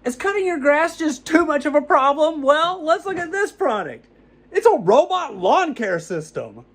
Is cutting your grass just too much of a problem? Well, let's look at this product. It's a robot lawn care system.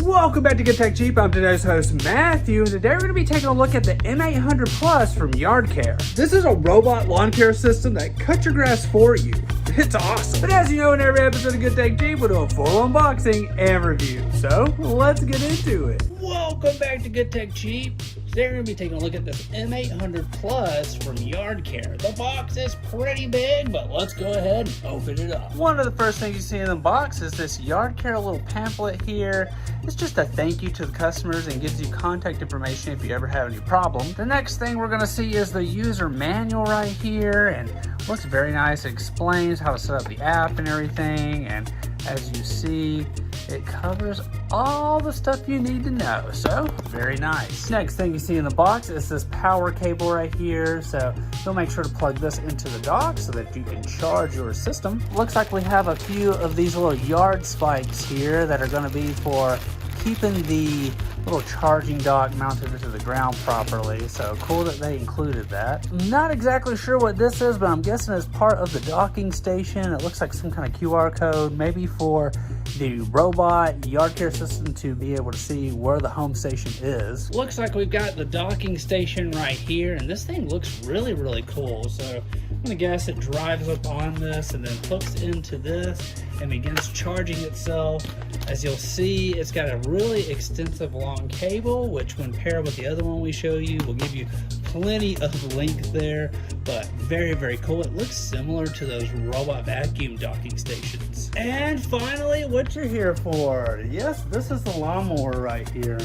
Welcome back to Get Tech Cheap. I'm today's host, Matthew, and today we're going to be taking a look at the M800 Plus from YARDCARE. This is a robot lawn care system that cuts your grass for you. It's awesome. But as you know, in every episode of Get Tech Cheap, we'll do a full unboxing and review. So let's get into it. Welcome back to Get Tech Cheap. Today we're going to be taking a look at this M800 Plus from YARDCARE. The box is pretty big, but let's go ahead and open it up. One of the first things you see in the box is this YARDCARE little pamphlet here. It's just a thank you to the customers and gives you contact information if you ever have any problems. The next thing we're going to see is the user manual right here, and looks very nice. It explains how to set up the app and everything, and as you see, it covers all the stuff you need to know, so very nice. Next thing you see in the box is this power cable right here, so you'll make sure to plug this into the dock so that you can charge your system. Looks like we have a few of these little yard spikes here that are going to be for keeping the little charging dock mounted into the ground properly, so cool that they included that. I'm not exactly sure what this is, but I'm guessing it's part of the docking station. It looks like some kind of QR code, maybe for the robot YARDCARE system to be able to see where the home station is. Looks like we've got the docking station right here, and this thing looks really, really cool. So I'm gonna guess it drives up on this and then hooks into this and begins charging itself. As you'll see, it's got a really extensive long cable, which when paired with the other one we show you will give you plenty of length there, but very, very cool. It looks similar to those robot vacuum docking stations. And finally, what you're here for. Yes, this is the lawnmower right here.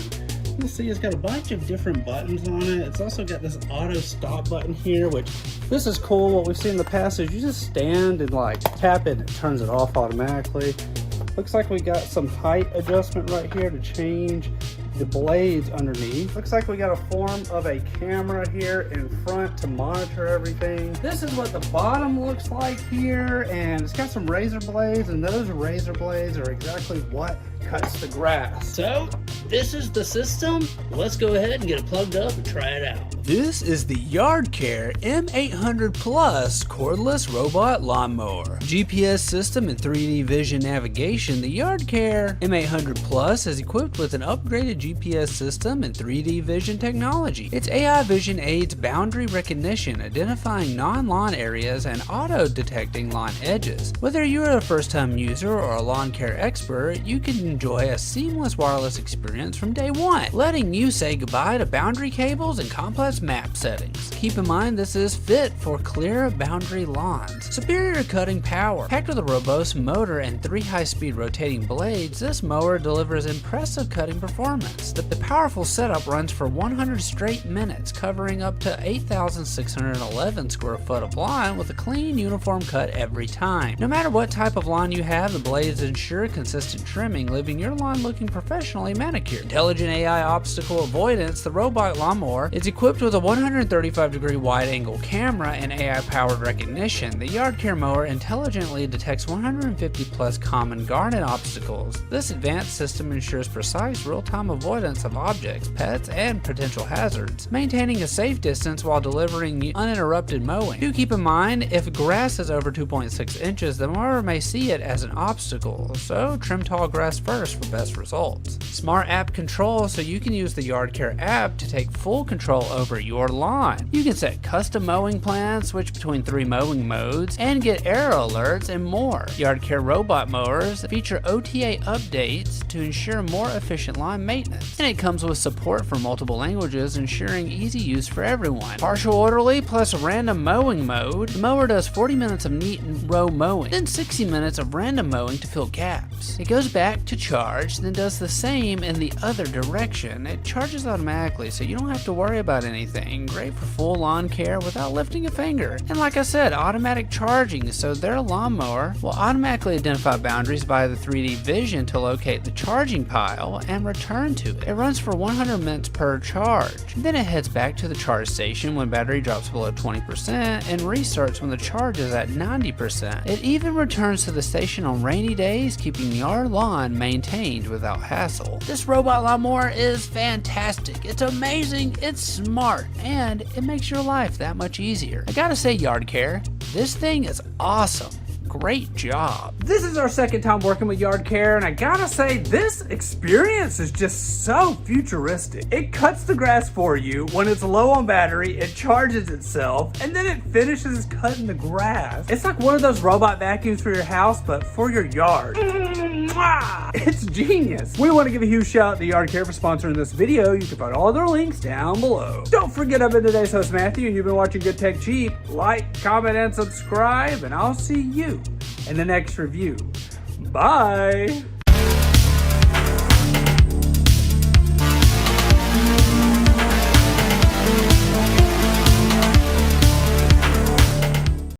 You'll see it's got a bunch of different buttons on it. It's also got this auto stop button here, which this is cool. What we've seen in the past is you just stand and like tap it and it turns it off automatically. Looks like we got some height adjustment right here to change the blades underneath. Looks like we got a form of a camera here in front to monitor everything. This is what the bottom looks like here, and it's got some razor blades, and those razor blades are exactly what cuts the grass. So this is the system. Let's go ahead and get it plugged up and try it out. This is the YARDCARE M800 Plus cordless robot lawnmower. GPS system and 3D vision navigation, the YARDCARE M800 Plus is equipped with an upgraded GPS system and 3D vision technology. Its AI vision aids boundary recognition, identifying non-lawn areas and auto-detecting lawn edges. Whether you're a first-time user or a lawn care expert, you can enjoy a seamless wireless experience from day one, letting you say goodbye to boundary cables and complex map settings. Keep in mind this is fit for clear boundary lawns. Superior cutting power. Packed with a robust motor and 3 high-speed rotating blades, this mower delivers impressive cutting performance. The powerful setup runs for 100 straight minutes, covering up to 8,611 square foot of lawn with a clean, uniform cut every time. No matter what type of lawn you have, the blades ensure consistent trimming, leaving your lawn looking professionally manicured. Intelligent AI obstacle avoidance. The robot lawnmower is equipped with a 135-degree wide-angle camera and AI-powered recognition. The YARDCARE mower intelligently detects 150-plus common garden obstacles. This advanced system ensures precise, real-time avoidance of objects, pets, and potential hazards, maintaining a safe distance while delivering uninterrupted mowing. Do keep in mind, if grass is over 2.6 inches, the mower may see it as an obstacle, so trim tall grass first for best results. Smart app control, so you can use the YARDCARE app to take full control over your lawn. You can set custom mowing plans, switch between 3 mowing modes, and get error alerts and more. YARDCARE robot mowers feature OTA updates to ensure more efficient lawn maintenance, and it comes with support for multiple languages, ensuring easy use for everyone. Partial orderly plus random mowing mode. The mower does 40 minutes of neat and row mowing, then 60 minutes of random mowing to fill gaps. It goes back to charge, then does the same in the other direction. It charges automatically, so you don't have to worry about any anything. Great for full lawn care without lifting a finger. And like I said, automatic charging, so their lawnmower will automatically identify boundaries via the 3D vision to locate the charging pile and return to it. It runs for 100 minutes per charge. Then it heads back to the charge station when battery drops below 20% and restarts when the charge is at 90%. It even returns to the station on rainy days, keeping your lawn maintained without hassle. This robot lawnmower is fantastic. It's amazing, it's smart, and it makes your life that much easier. I gotta say, YARDCARE, this thing is awesome. Great job. This is our second time working with YARDCARE, and I gotta say, this experience is just so futuristic. It cuts the grass for you. When it's low on battery, it charges itself, and then it finishes cutting the grass. It's like one of those robot vacuums for your house, but for your yard. It's genius. We want to give a huge shout out to YARDCARE for sponsoring this video. You can find all their links down below. Don't forget, I've been today's host, Matthew, and you've been watching Good Tech Cheap. Like, comment, and subscribe, and I'll see you in the next review. Bye.